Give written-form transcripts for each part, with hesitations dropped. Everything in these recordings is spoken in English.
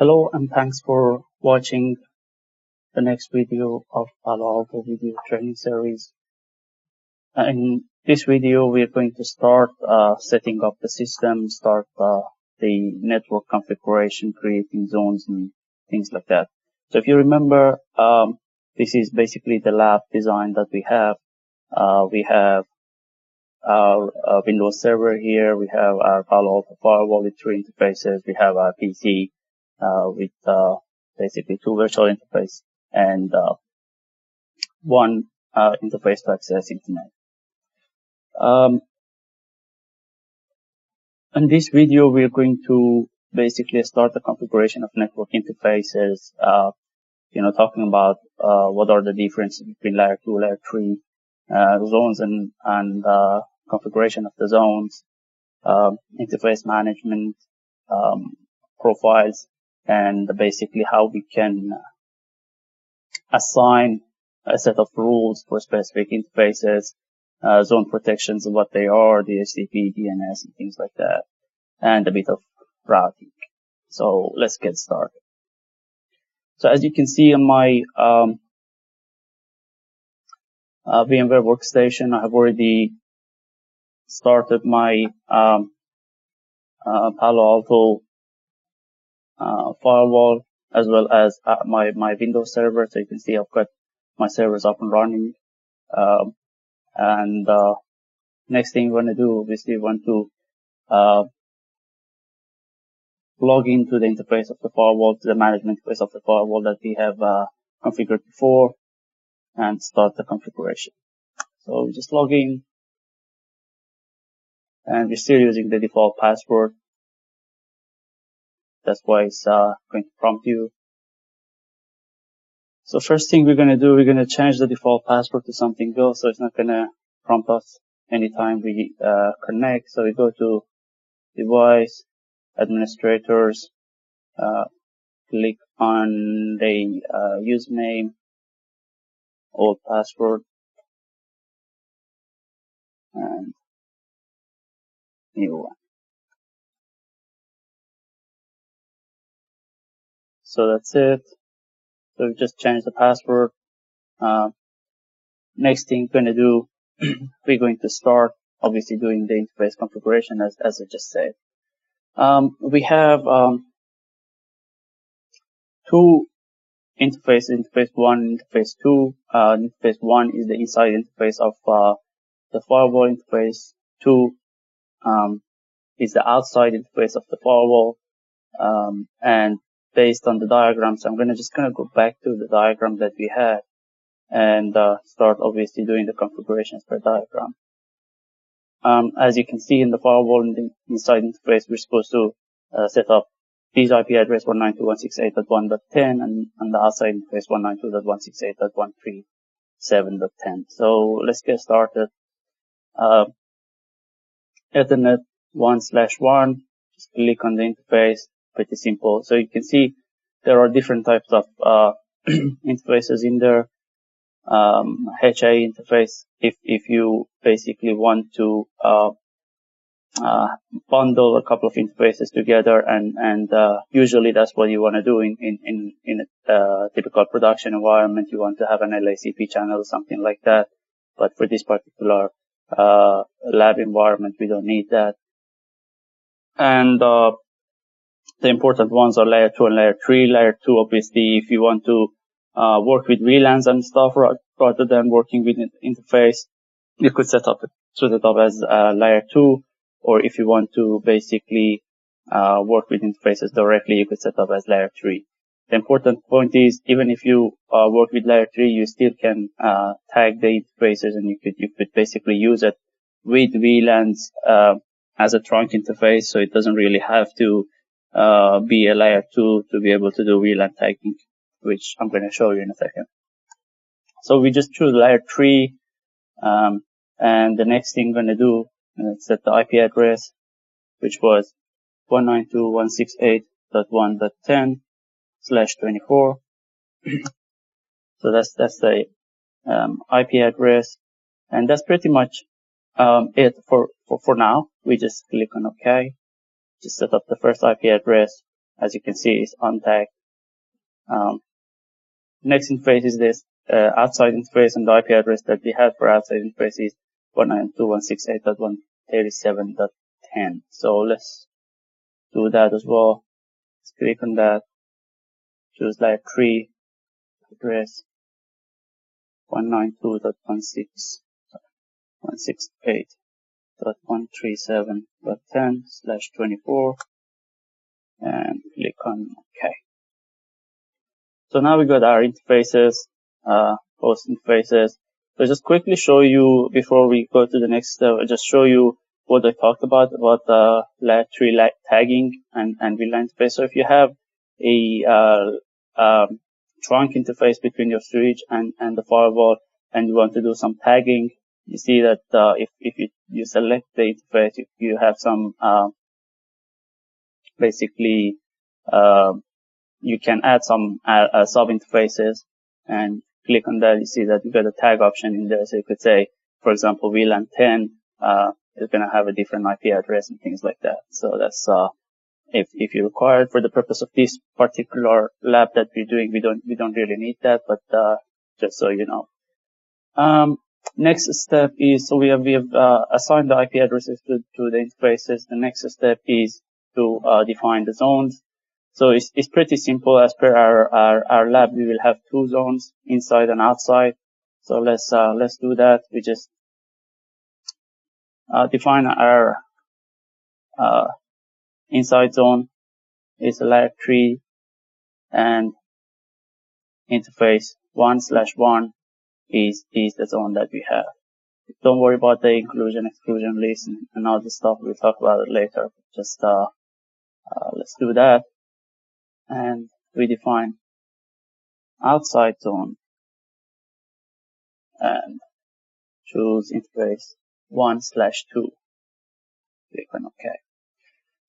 Hello and thanks for watching the next video of Palo Alto video training series. In this video, we are going to start setting up the system, start the network configuration, creating zones and things like that. So if you remember, this is basically the lab design that we have. We have our Windows server here. We have our Palo Alto Firewall with 3 interfaces. We have our PC with basically 2 virtual interfaces and 1 interface to access internet. In this video, we're going to basically start the configuration of network interfaces, talking about what are the differences between layer 2, layer 3 zones and configuration of the zones, interface management, profiles, and basically how we can assign a set of rules for specific interfaces, zone protections, what they are, DHCP, DNS, and things like that, and a bit of routing. So let's get started. So as you can see on my VMware workstation, I have already started my Palo Alto firewall, as well as my Windows server. So you can see I've got my servers up and running. Next thing we want to do, obviously, we want to log into the interface of the firewall, to the management interface of the firewall that we have configured before, and start the configuration. So we just log in, and we're still using the default password. That's why it's going to prompt you. So first thing we're going to do, we're going to change the default password to something else, so it's not going to prompt us anytime we connect. So we go to Device, Administrators, click on the username, old password, and new one. So that's it. So we just changed the password. Next thing we're going to do, we're going to start obviously doing the interface configuration as I just said. We have 2 interfaces, interface 1, interface 2. Interface 1 is the inside interface of the firewall. Interface 2 is the outside interface of the firewall. And based on the diagrams, I'm just gonna go back to the diagram that we had and start obviously doing the configurations per diagram. As you can see in the firewall, in the inside interface, we're supposed to set up these IP address 192.168.1.10 and on the outside interface 192.168.137.10. So let's get started. Ethernet 1/1, just click on the interface, pretty simple. So you can see there are different types of interfaces in there. HA interface, if you basically want to bundle a couple of interfaces together, and usually that's what you want to do in a typical production environment. You want to have an LACP channel or something like that, but for this particular lab environment, we don't need that. And the important ones are layer 2 and layer 3. Layer 2, obviously, if you want to work with VLANs and stuff rather than working with an interface, you could set it up as layer 2, or if you want to basically work with interfaces directly, you could set up as layer 3. The important point is, even if you work with layer 3, you still can tag the interfaces, and you could basically use it with VLANs as a trunk interface, so it doesn't really have to be a layer 2 to be able to do VLAN tagging, which I'm going to show you in a second. So we just choose layer 3, and the next thing I'm going to do is set the IP address, which was 192.168.1.10/24. So that's the IP address, and that's pretty much it for now. We just click on OK. Just set up the first IP address, as you can see, is untagged. Next interface is this outside interface, and the IP address that we have for outside interface is 192.168.137.10. So let's do that as well. Let's click on that. Choose layer 3 address 192.168.137.10/24 and click on OK. So now we got our interfaces, host interfaces. So just quickly show you before we go to the next step, just show you what I talked about layer 3 tagging and VLAN interface. So if you have a trunk interface between your switch and the firewall, and you want to do some tagging, you see that if you select the interface, you have some basically you can add some sub interfaces, and click on that. You see that you got a tag option in there. So you could say, for example, VLAN 10 is going to have a different IP address and things like that. So that's if you require it for the purpose of this particular lab that we're doing, we don't really need that, but just so you know. Next step is, so we have assigned the IP addresses to the interfaces. The next step is to define the zones. So it's pretty simple. As per our lab, we will have 2 zones, inside and outside. So let's do that. We just define our inside zone is a layer 3, and interface 1/1 is the zone that we have. Don't worry about the inclusion, exclusion list and all this stuff. We'll talk about it later. Just let's do that. And we define outside zone and choose interface 1/2. Click on OK.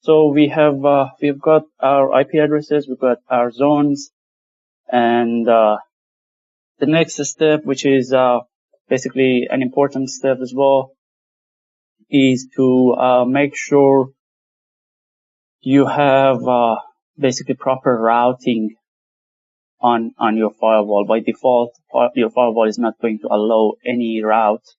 So we've got our IP addresses, we've got our zones, and the next step, which is basically an important step as well, is to make sure you have basically proper routing on your firewall. By default, your firewall is not going to allow any route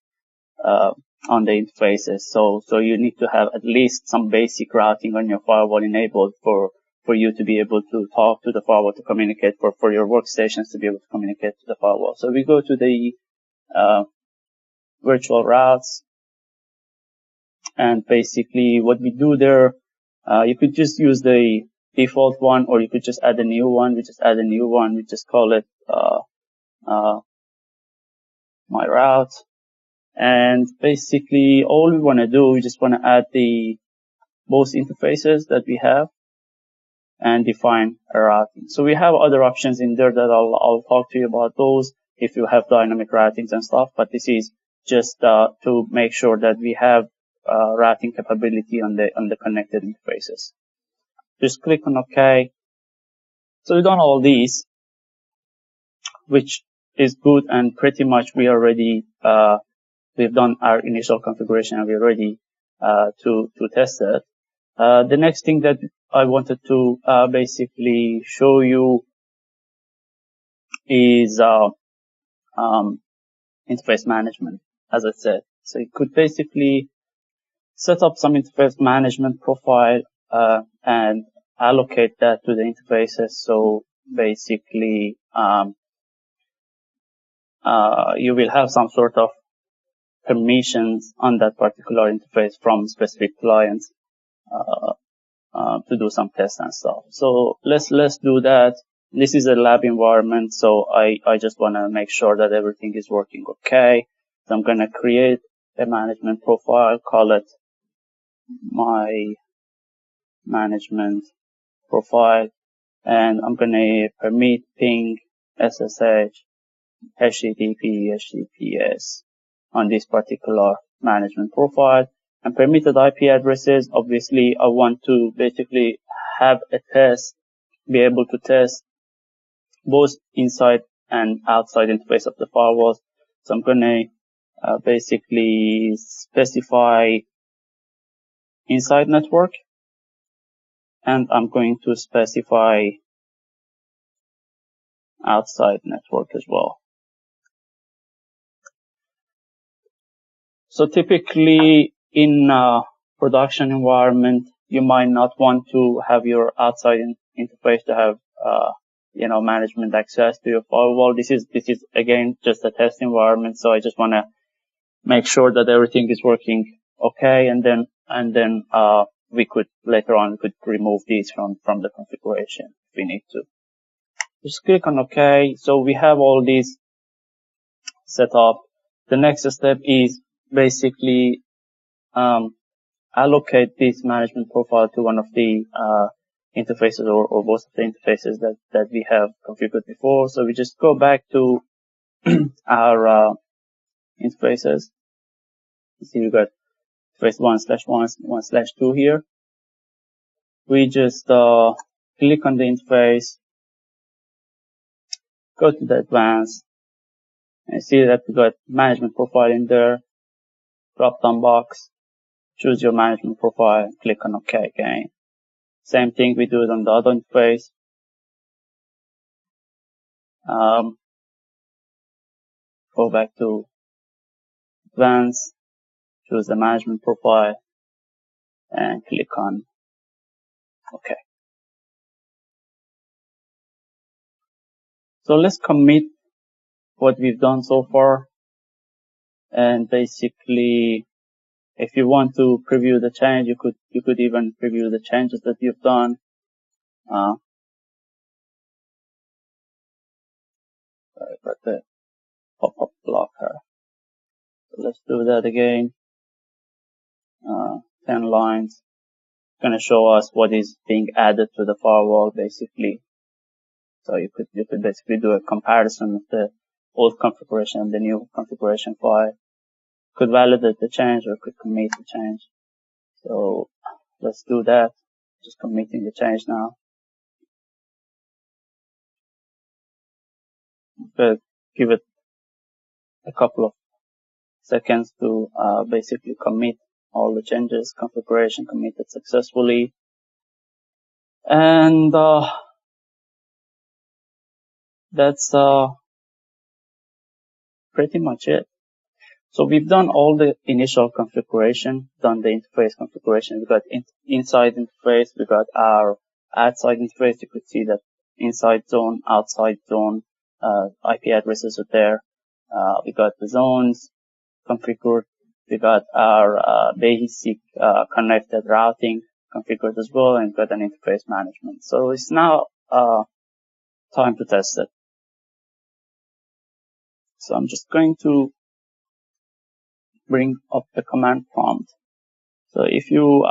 on the interfaces. So you need to have at least some basic routing on your firewall enabled for you to be able to talk to the firewall, to communicate, for your workstations to be able to communicate to the firewall. So we go to the virtual routes, and basically what we do there, you could just use the default one, or you could just add a new one. We just add a new one. We just call it my route. And basically all we want to do, we just want to add both interfaces that we have and define a routing. So we have other options in there that I'll talk to you about those if you have dynamic routings and stuff, but this is just to make sure that we have routing capability on the connected interfaces. Just click on OK. So we've done all these, which is good, and pretty much we already we've done our initial configuration and we're ready to test it. The next thing that I wanted to basically show you is interface management, as I said. So you could basically set up some interface management profile and allocate that to the interfaces. So basically you will have some sort of permissions on that particular interface from specific clients to do some tests and stuff. So let's do that. This is a lab environment, so I just want to make sure that everything is working okay. So I'm going to create a management profile, call it my management profile, and I'm going to permit ping, SSH, HTTP, HTTPS on this particular management profile, and permitted IP addresses. Obviously, I want to basically have a test, be able to test both inside and outside interface of the firewalls. So I'm going to basically specify inside network and I'm going to specify outside network as well. So typically in a production environment, you might not want to have your outside interface to have, management access to your firewall. This is again just a test environment. So I just want to make sure that everything is working okay. And then we could later on remove these from the configuration if we need to. Just click on OK. So we have all these set up. The next step is basically allocate this management profile to one of the interfaces or both of the interfaces that we have configured before. So we just go back to our interfaces. You see, we got interface 1/1, 1/2 here. We just click on the interface, go to the advanced, and see that we got management profile in there. Drop down box, choose your management profile, click on OK again. Same thing we do it on the other interface. Go back to advanced, choose the management profile, and click on OK. So let's commit what we've done so far. And basically, if you want to preview the change, you could even preview the changes that you've done. Sorry about the pop-up blocker. So let's do that again. 10 lines. It's going to show us what is being added to the firewall, basically. So you could basically do a comparison of the old configuration and the new configuration file. Could validate the change or could commit the change. So let's do that. Just committing the change now. But give it a couple of seconds to basically commit all the changes. Configuration committed successfully. And that's pretty much it. So we've done all the initial configuration, done the interface configuration. We got inside interface, we got our outside interface. You could see that inside zone, outside zone, IP addresses are there. We got the zones configured. We got our basic connected routing configured as well, and got an interface management. So it's now time to test it. So I'm just going to bring up the command prompt. So if you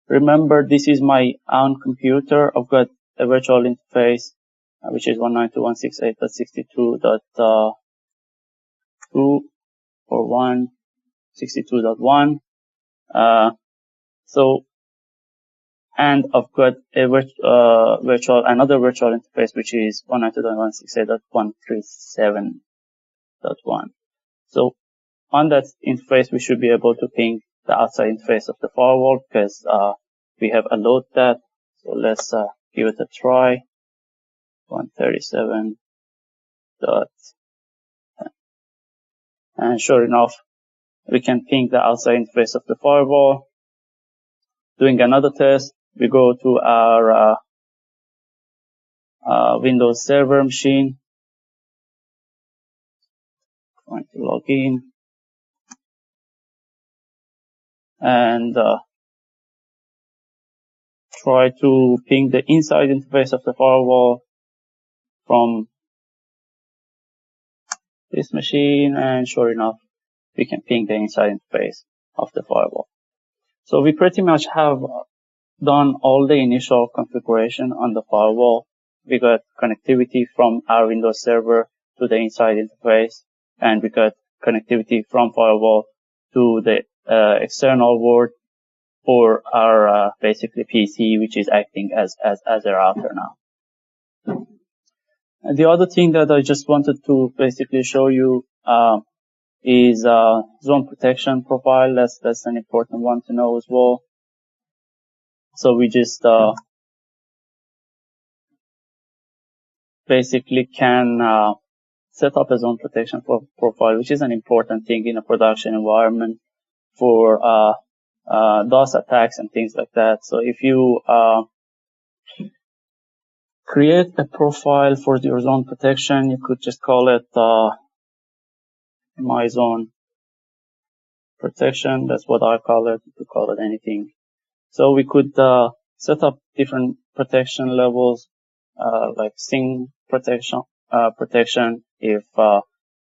remember, this is my own computer. I've got a virtual interface, which is 192.168.62.2 or 162.1. And I've got a another virtual interface, which is 192.168.137.1. So on that interface, we should be able to ping the outside interface of the firewall because we have allowed that. So let's give it a try. 137. And sure enough, we can ping the outside interface of the firewall. Doing another test, we go to our Windows Server machine. Going to log in. And try to ping the inside interface of the firewall from this machine, and sure enough, we can ping the inside interface of the firewall. So we pretty much have done all the initial configuration on the firewall. We got connectivity from our Windows Server to the inside interface, and we got connectivity from firewall to the external world for our basically PC, which is acting as a router now. And the other thing that I just wanted to basically show you is zone protection profile. That's an important one to know as well. So we just basically can set up a zone protection profile, which is an important thing in a production environment for DOS attacks and things like that. So if you create a profile for your zone protection, you could just call it my zone protection. That's what I call it. You could call it anything. So we could set up different protection levels, like SYN protection if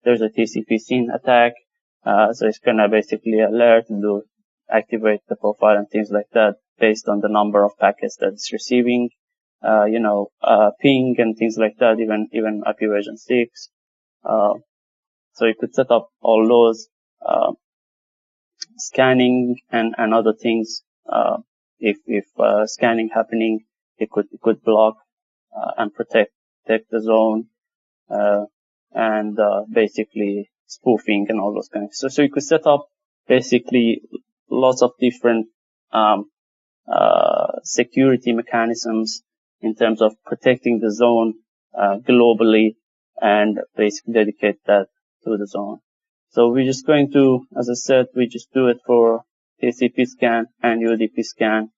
there's a TCP SYN attack. So it's gonna basically alert and activate the profile and things like that based on the number of packets that it's receiving. Ping and things like that, even IP version 6. So you could set up all those, scanning and other things. If scanning happening, it could block, and protect the zone, and basically spoofing and all those kind of stuff. So you could set up basically lots of different, security mechanisms in terms of protecting the zone, globally, and basically dedicate that to the zone. So we're just going to, as I said, we just do it for TCP scan and UDP scan.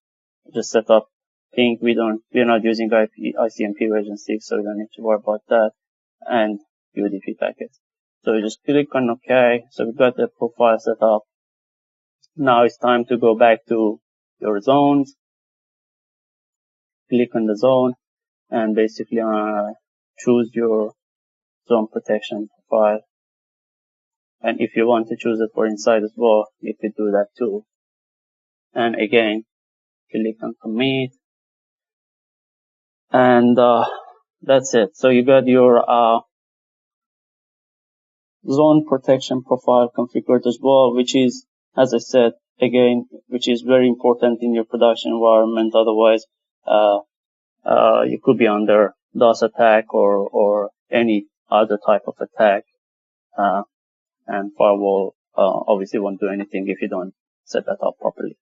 Just set up ping. We're not using ICMP version 6, so we don't need to worry about that, and UDP packets. So we just click on OK. So we've got the profile set up. Now it's time to go back to your zones. Click on the zone and basically choose your zone protection profile. And if you want to choose it for inside as well, you could do that too. And again, click on commit. And that's it. So you got your zone protection profile configured as well, which is, as I said, again, which is very important in your production environment. Otherwise, you could be under DOS attack or any other type of attack. And firewall obviously won't do anything if you don't set that up properly.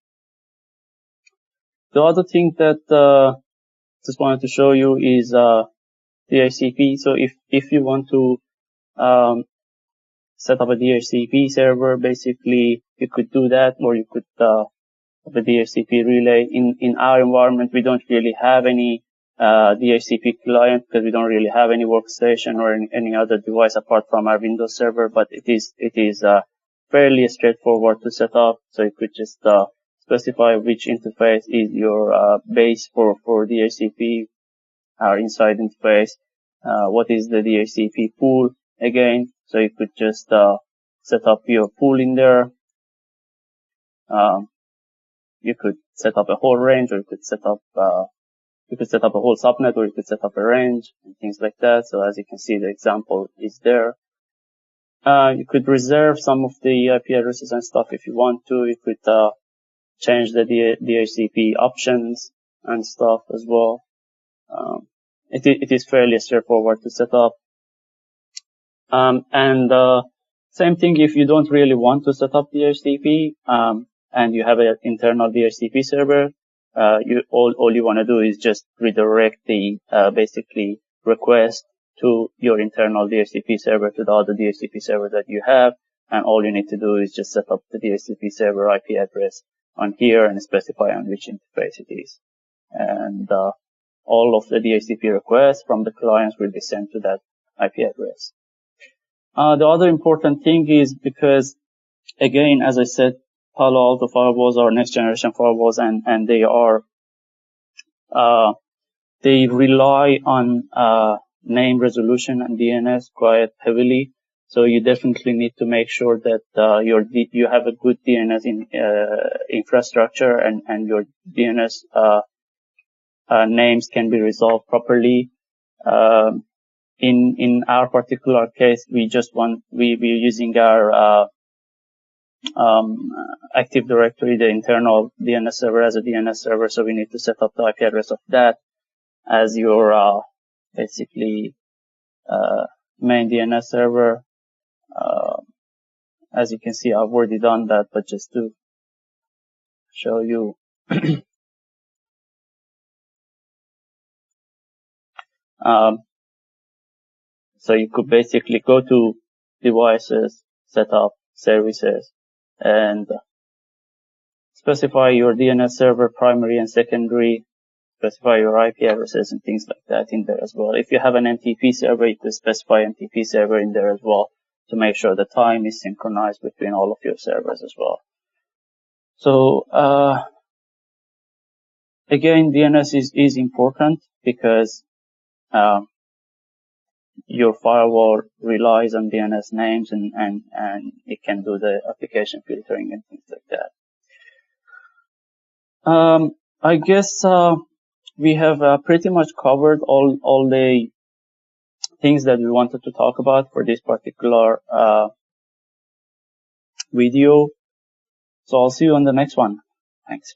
The other thing that just wanted to show you is DHCP. So if you want to set up a DHCP server, basically you could do that, or you could have a DHCP relay. In our environment, we don't really have any DHCP client because we don't really have any workstation or any other device apart from our Windows server, but it is fairly straightforward to set up. So you could just specify which interface is your base for DHCP, our inside interface, what is the DHCP pool again. So you could just set up your pool in there. You could set up a whole range, or you could set up a whole subnet, or you could set up a range and things like that. So as you can see, the example is there. You could reserve some of the IP addresses and stuff if you want to. You could change the DHCP options and stuff as well. It is fairly straightforward to set up. Same thing if you don't really want to set up DHCP, and you have an internal DHCP server, all you want to do is just redirect the, basically request to your internal DHCP server, to the other DHCP server that you have. And all you need to do is just set up the DHCP server IP address on here and specify on which interface it is. And, all of the DHCP requests from the clients will be sent to that IP address. The other important thing is, because again, as I said, Palo Alto firewalls are next generation firewalls, and they are, they rely on, name resolution and DNS quite heavily. So you definitely need to make sure that, you have a good DNS infrastructure, and your DNS, names can be resolved properly. In our particular case, we're using our, Active Directory, the internal DNS server, as a DNS server. So we need to set up the IP address of that as your, basically, main DNS server. As you can see, I've already done that, but just to show you. So you could basically go to devices, setup, services, and specify your DNS server primary and secondary, specify your IP addresses and things like that in there as well. If you have an NTP server, you could specify NTP server in there as well to make sure the time is synchronized between all of your servers as well. So, again, DNS is important because, your firewall relies on DNS names and it can do the application filtering and things like that. I guess, we have pretty much covered all the things that we wanted to talk about for this particular video. So I'll see you on the next one. Thanks.